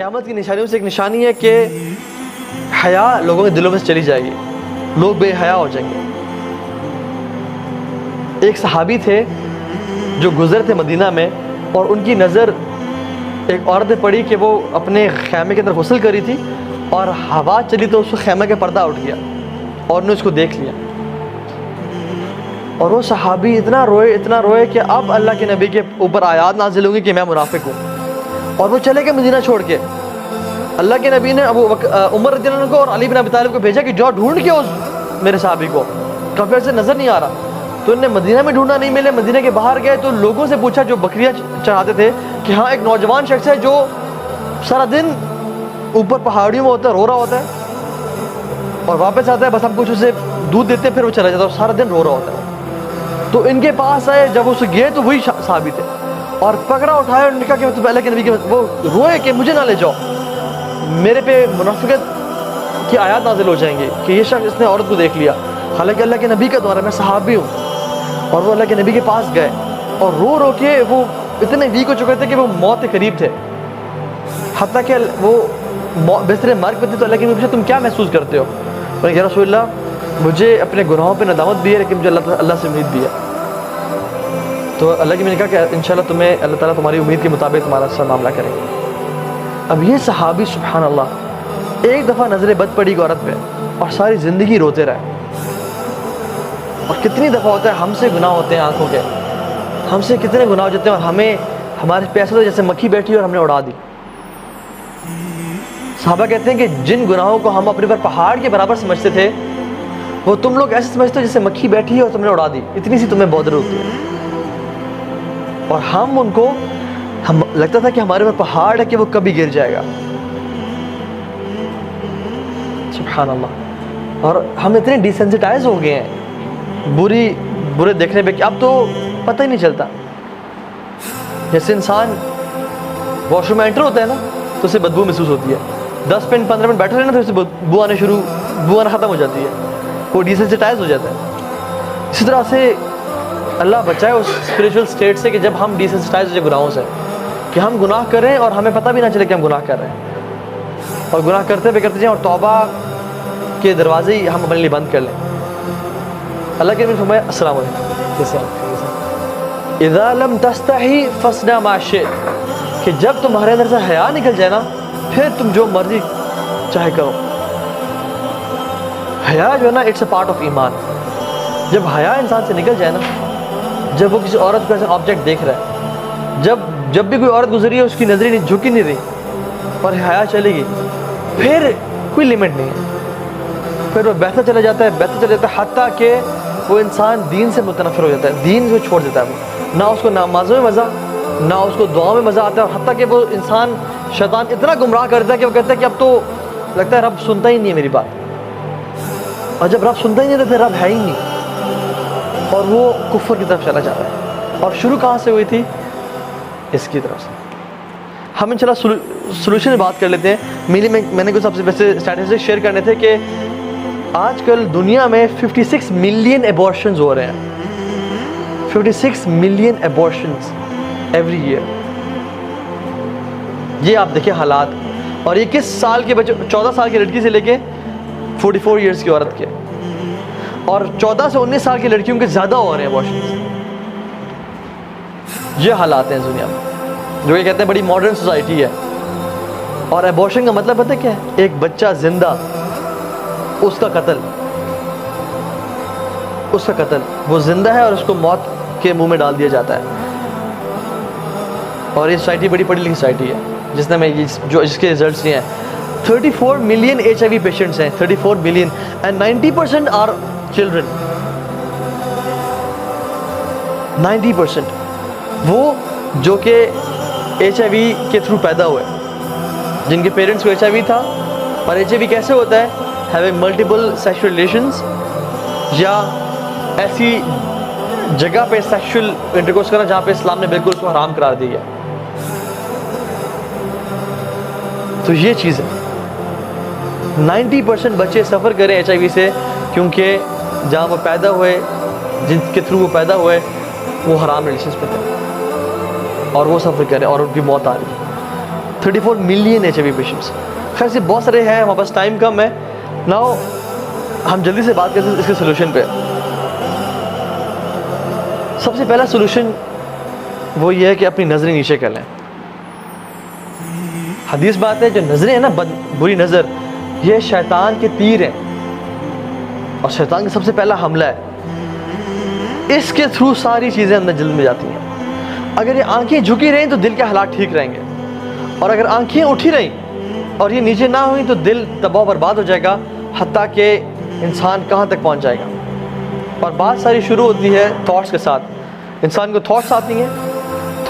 قیامت کی نشانیوں سے ایک نشانی ہے کہ حیا لوگوں کے دلوں میں سے چلی جائے گی، لوگ بے حیا ہو جائیں گے۔ ایک صحابی تھے جو گزر تھے مدینہ میں، اور ان کی نظر ایک عورت پہ پڑی کہ وہ اپنے خیمے کے اندر غسل کری تھی، اور ہوا چلی تو اس کو خیمے کا پردہ اٹھ گیا اور نے اس کو دیکھ لیا، اور وہ صحابی اتنا روئے کہ اب اللہ کے نبی کے اوپر آیات نازل ہوں گی کہ میں منافق ہوں، اور وہ چلے گئے مدینہ چھوڑ کے۔ اللہ کے نبی نے عمر رضی اللہ عنہ کو اور علی بن ابی طالب کو بھیجا کہ جاؤ ڈھونڈ کے اس میرے صحابی کو، کافی سے نظر نہیں آ رہا۔ تو انہوں نے مدینہ میں ڈھونڈا، نہیں ملے، مدینہ کے باہر گئے تو لوگوں سے پوچھا جو بکریاں چراتے تھے کہ ہاں ایک نوجوان شخص ہے جو سارا دن اوپر پہاڑیوں میں ہوتا ہے، رو رہا ہوتا ہے اور واپس آتا ہے، بس ہم کچھ اسے دودھ دیتے ہیں پھر وہ چلا جاتا ہے، اور سارا دن رو رہا ہوتا ہے۔ تو ان کے پاس آئے، جب اسے گئے تو وہی صحابی تھے، اور پکڑا اٹھایا اور کہا کہ اللہ کے نبی کے وہ روئے کہ مجھے نہ لے جاؤ، میرے پہ منافقت کی آیات نازل ہو جائیں گے کہ یہ شخص اس نے عورت کو دیکھ لیا، حالانکہ اللہ کے نبی کا دور ہے، میں صحابی ہوں۔ اور وہ اللہ کے نبی کے پاس گئے اور رو کے وہ اتنے ویک ہو چکے تھے کہ وہ موت کے قریب تھے، حتیٰ کہ وہ بستر مرگ پہ تھے۔ تو اللہ کے نبی پوچھا تم کیا محسوس کرتے ہو؟ اور یا رسول اللہ مجھے اپنے گناہوں پہ ندامت بھی ہے، لیکن مجھے اللہ سے امید بھی ہے۔ تو اللہ کے نبی نے کہا کہ انشاءاللہ تمہیں اللہ تعالیٰ تمہاری امید کے مطابق تمہارا ساتھ معاملہ کریں گے۔ اب یہ صحابی سبحان اللہ ایک دفعہ نظر بد پڑی عورت پہ اور ساری زندگی روتے رہے۔ اور کتنی دفعہ ہوتا ہے ہم سے گناہ ہوتے ہیں آنکھوں کے، ہم سے کتنے گناہ ہو جاتے ہیں اور ہمیں ہمارے پیسے تو جیسے مکھی بیٹھی اور ہم نے اڑا دی۔ صحابہ کہتے ہیں کہ جن گناہوں کو ہم اپنے پر پہاڑ کے برابر سمجھتے تھے وہ تم لوگ ایسے سمجھتے ہو جیسے مکھی بیٹھی ہے اور تم نے اڑا دی، اتنی سی تمہیں بودر ہوتی ہے۔ اور ہم ان کو لگتا تھا کہ ہمارے پر پہاڑ ہے کہ وہ کبھی گر جائے گا۔ سبحان اللہ۔ اور ہم اتنے ڈیسینسٹائز ہو گئے ہیں برے دیکھنے پہ کہ اب تو پتہ ہی نہیں چلتا۔ جیسے انسان واش روم میں انٹر ہوتا ہے نا تو اسے بدبو محسوس ہوتی ہے، 10 منٹ 15 منٹ بیٹھا رہے نا تو اسے بو آنا ختم ہو جاتی ہے، وہ ڈیسینسٹائز ہو جاتا ہے۔ اسی طرح سے اللہ بچائے اس اسپریچول اسٹیٹ سے کہ جب ہم ڈیسینسٹائز ہو جائے گناہوں سے، کہ ہم گناہ کریں اور ہمیں پتہ بھی نہ چلے کہ ہم گناہ کر رہے ہیں، اور گناہ کرتے جائیں اور توبہ کے دروازے ہی ہم اپنے لیے بند کر لیں۔ اللہ کے نبی نے فرمایا السلام علیکم، اذا لم تستحی فاصنع ما شئت، کہ جب تمہارے اندر سے حیا نکل جائے نا پھر تم جو مرضی چاہے کرو۔ حیا جو ہے نا اٹس اے پارٹ آف ایمان۔ جب حیا انسان سے نکل جائے نا، جب وہ کسی عورت کو ایسا آبجیکٹ دیکھ رہا ہے، جب بھی کوئی عورت گزری ہے اس کی نظریں نہیں جھکی نہیں رہی اور حیا چلے گی، پھر کوئی لمٹ نہیں ہے، پھر وہ بہتا چلا جاتا ہے حتیٰ کہ وہ انسان دین سے متنفر ہو جاتا ہے، دین کو چھوڑ دیتا ہے، وہ نہ اس کو نمازوں میں مزہ، نہ اس کو دعاؤں میں مزہ آتا ہے، اور حتیٰ کہ وہ انسان شیطان اتنا گمراہ کرتا ہے کہ وہ کہتا ہے کہ اب تو لگتا ہے رب سنتا ہی نہیں ہے میری بات، اور جب رب سنتا ہی نہیں تو پھر رب ہے ہی نہیں، اور وہ کفر کی طرف چلا جاتا ہے۔ اور شروع کہاں سے ہوئی تھی؟ اس کی طرف سے۔ ہم انشاءاللہ سولوشن بات کر لیتے ہیں۔ میں نے کچھ سب سے ویسے اسٹیٹسٹکس شیئر کرنے تھے کہ آج کل دنیا میں 56 ملین ایبورشنز ہو رہے ہیں، 56 ملین ایبورشنز ایوری ایئر۔ یہ آپ دیکھیں حالات، اور یہ کس سال کے بچے، 14 سال کی لڑکی سے لے کے 44 ایئرس کی عورت کے، اور 14 سے 19 سال کی لڑکیوں کے زیادہ ہو رہے ہیں ایبورشنز۔ یہ حالات ہیں اس دنیا میں، جو یہ کہتے ہیں بڑی ماڈرن سوسائٹی ہے۔ اور ایبورشن کا مطلب پتہ کیا ہے؟ ایک بچہ زندہ، اس کا قتل، وہ زندہ ہے اور اس کو موت کے منہ میں ڈال دیا جاتا ہے۔ اور یہ سوسائٹی بڑی پڑھی لکھی سوسائٹی ہے جس نے میں جس کے ریزلٹس یہ ہیں۔ 34 ملین HIV پیشنٹس ہیں، 34 ملین، اینڈ 90% آر چلڈرن۔ 90% وہ جو کہ HIV کے تھرو پیدا ہوئے، جن کے پیرنٹس کو HIV تھا۔ اور HIV کیسے ہوتا ہے؟ ہیونگ ملٹیپل سیکشل ریلیشنز، یا ایسی جگہ پہ سیکشل انٹرکورس کرنا جہاں پہ اسلام نے بالکل اس کو حرام قرار دی ہے۔ تو یہ چیز ہے، 90% بچے سفر کریں HIV سے، کیونکہ جہاں وہ پیدا ہوئے، جن کے تھرو وہ پیدا ہوئے، وہ حرام ریلیشنز پہ تھے، اور وہ سفر کریں اور ان کی موت آ رہی ہے۔ 34 मिलियन HIV पेशेंट्स. खैर से बहुत सारे हैं, हमारे पास टाइम कम है. नाउ हम जल्दी से बात करते हैं इसके सोल्यूशन पे. सबसे पहला सोल्यूशन वो ये है कि अपनी नज़रें नीचे कर लें. हदीस बात है, जो नज़रें हैं ना, बुरी नज़र, ये शैतान के तीर हैं और शैतान का सबसे पहला हमला है. इसके थ्रू सारी चीज़ें अंदर दिल में जाती हैं. अगर ये आंखें झुकी रहें तो दिल के हालात ठीक रहेंगे, और अगर आंखें उठी रहें और ये नीचे ना हुई तो दिल तबाह बर्बाद हो जाएगा, हत्ता कि इंसान कहाँ तक पहुँच जाएगा. और बात सारी शुरू होती है थॉट्स के साथ. इंसान को थॉट्स आती हैं,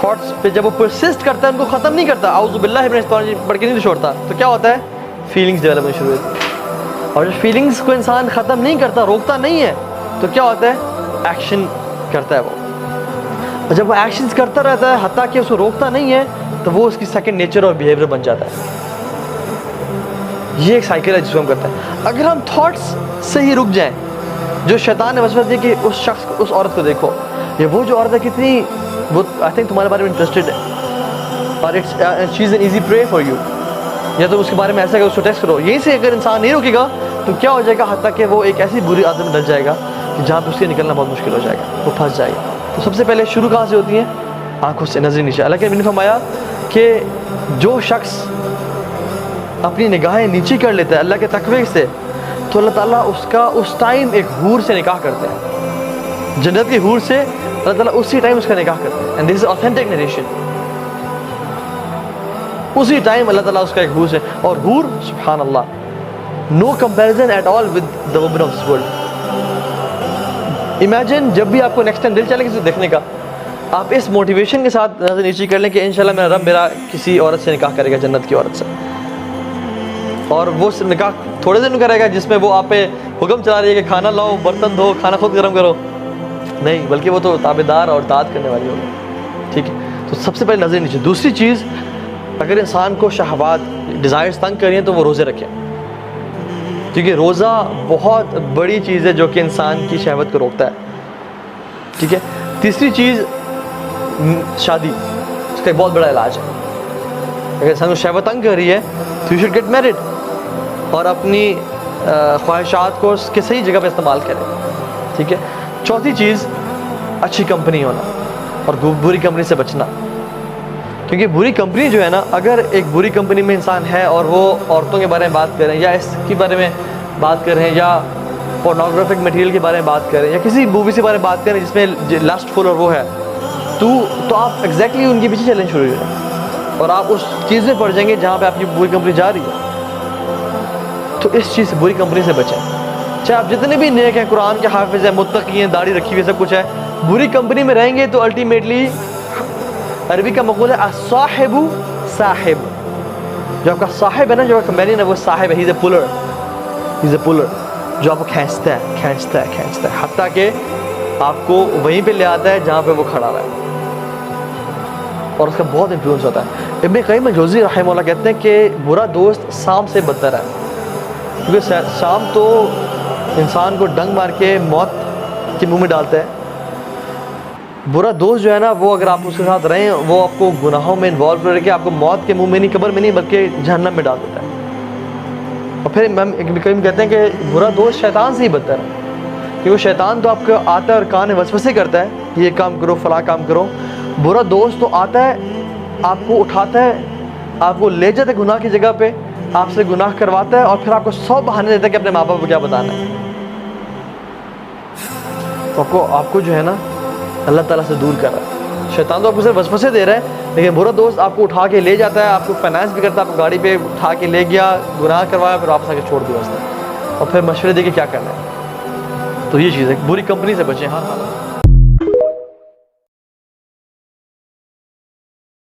थॉट्स पे जब वो परसिस्ट करता है, उनको ख़त्म नहीं करता, आउज़ु बिल्लाहि मिनश शैतानिर रजीम पढ़ के नहीं छोड़ता, तो क्या होता है, फीलिंग्स डेवलप होनी शुरू होती है. और जब फीलिंग्स को इंसान ख़त्म नहीं करता, रोकता नहीं है, तो क्या होता है, एक्शन करता है वो. और जब वो एक्शंस करता रहता है, हत्ता कि उसको रोकता नहीं है, तो वो उसकी सेकंड नेचर और बिहेवियर बन जाता है. ये एक साइकिल है जिसको हम करते हैं. अगर हम थॉट्स से ही रुक जाएं, जो शैतान ने वसवसा दिया कि उस शख्स को, उस औरत को देखो, ये वो जो औरत है कितनी, वो आई थिंक तुम्हारे बारे में इंटरेस्टेड है और it's she is an easy prey for you, या तो उसके बारे में ऐसा कि उसको टेक्स्ट करो. यहीं से अगर इंसान नहीं रुकेगा तो क्या हो जाएगा, हत्ता कि वो एक ऐसी बुरी आदत में डल जाएगा कि जहाँ पे उससे निकलना बहुत मुश्किल हो जाएगा, वो फंस जाएगा. तो सबसे पहले शुरू कहाँ से होती है, आंखों से, नजर नीचे. अल्लाह के नबी ने फरमाया कि जो शख्स अपनी निगाहें नीचे कर लेता है अल्लाह के तकवे से, तो अल्लाह ताला उसका उस टाइम एक हूर से निकाह करते हैं. जन्नत की हूर से अल्लाह ताला उसी टाइम उसका निकाह करते हैं. And this is authentic narration. उसी टाइम अल्लाह ताला उसका एक हूर से, और हूर सुभान Allah, no comparison at all with the women of this world. Imagine जब भी आपको नेक्स्ट टाइम दिल चले किसी देखने का, आप इस मोटिवेशन के साथ नजर नीचे कर लें कि इंशाल्लाह मेरा रब मेरा किसी औरत से निकाह करेगा, जन्नत की औरत से. और वो निकाह थोड़े दिन करेगा जिसमें वो आप पे हुक्म चला रही है कि खाना लाओ, बर्तन धो, खाना खुद गर्म करो, नहीं, बल्कि वो तो ताबेदार और दाद करने वाली होगी. ठीक है, तो सबसे पहले नजर नीचे. दूसरी चीज़, अगर इंसान को शहवात, डिज़ायर्स तंग करिए तो वो रोज़े रखें, क्योंकि रोज़ा बहुत बड़ी चीज़ है जो कि इंसान की शहवत को रोकता है. ठीक है. तीसरी चीज़, शादी, उसका एक बहुत बड़ा इलाज है. अगर इंसान को शहवत तंग कर रही है तो यू शुड गेट मैरिड, और अपनी ख्वाहिशात को उसके सही जगह पे इस्तेमाल करें. ठीक है. चौथी चीज़, अच्छी कंपनी होना और बुरी कंपनी से बचना. क्योंकि बुरी कंपनी जो है ना, अगर एक बुरी कंपनी में इंसान है और वो औरतों के बारे में बात करें, या इसके बारे में बात करें, या पोर्नोग्राफिक मटेरियल के बारे में बात करें, या किसी मूवी के बारे में बात करें जिसमें लस्टफुल और वो है, तो आप एग्जैक्टली उनके पीछे चलने शुरू हो जाए और आप उस चीज़ में पड़ जाएंगे जहाँ पे आपकी बुरी कंपनी जा रही है. तो इस चीज़ से, बुरी कंपनी से बचें. चाहे आप जितने भी नेक हैं, कुरान के हाफिज़ हैं, मुत्तकी हैं, दाढ़ी रखी हुई, सब कुछ है, बुरी कंपनी में रहेंगे तो अल्टीमेटली, अरबी का मक़ूल है अस्साहिबु साहिब. जो आपका साहिब है ना, जो आपका कंपेनियन है, वो साहिब है. ही इज़ अ पुलर, जो आपको खींचता है हत्ता कि आपको वहीं पे ले आता है जहाँ पे वो खड़ा रहा है, और उसका बहुत इन्फ्लुएंस होता है. इब्न क़य्यिम अल-जौज़ी रहमहुल्लाह कहते हैं कि बुरा दोस्त सांप से बदतर है, क्योंकि सांप तो इंसान को डंग मार के मौत के मुंह में डालता है. बुरा दोस्त जो है ना, वो अगर आप उसके साथ रहें, वो आपको गुनाहों में इन्वॉल्व करके आपको मौत के मुंह में नहीं, कब्र में नहीं, बल्कि जहन्नम में डाल देता है. और फिर इब्न क़य्यिम कहते हैं कि बुरा दोस्त शैतान से ही बदतर है, क्योंकि वो शैतान तो आपको आता है और कान में वसवसे करता है, ये काम करो, फला काम करो. बुरा दोस्त तो आता है, आपको उठाता है, आपको ले जाता है गुनाह की जगह पे, आपसे गुनाह करवाता है, और फिर आपको 100 बहाने देता है कि अपने माँ बाप को क्या बताना है. तो आपको जो है ना, अल्लाह ताला से दूर कर रहा है. शैतान तो आपको सिर्फ वसवसे दे रहा है, लेकिन बुरा दोस्त आपको उठा के ले जाता है, आपको फाइनेंस भी करता है, आपको गाड़ी पे उठा के ले गया, गुनाह करवाया, फिर वापस आके छोड़ दिया उसने, और फिर मशवरे दे के क्या करना है. तो ये चीज़ है, बुरी कंपनी से बचें. हाँ.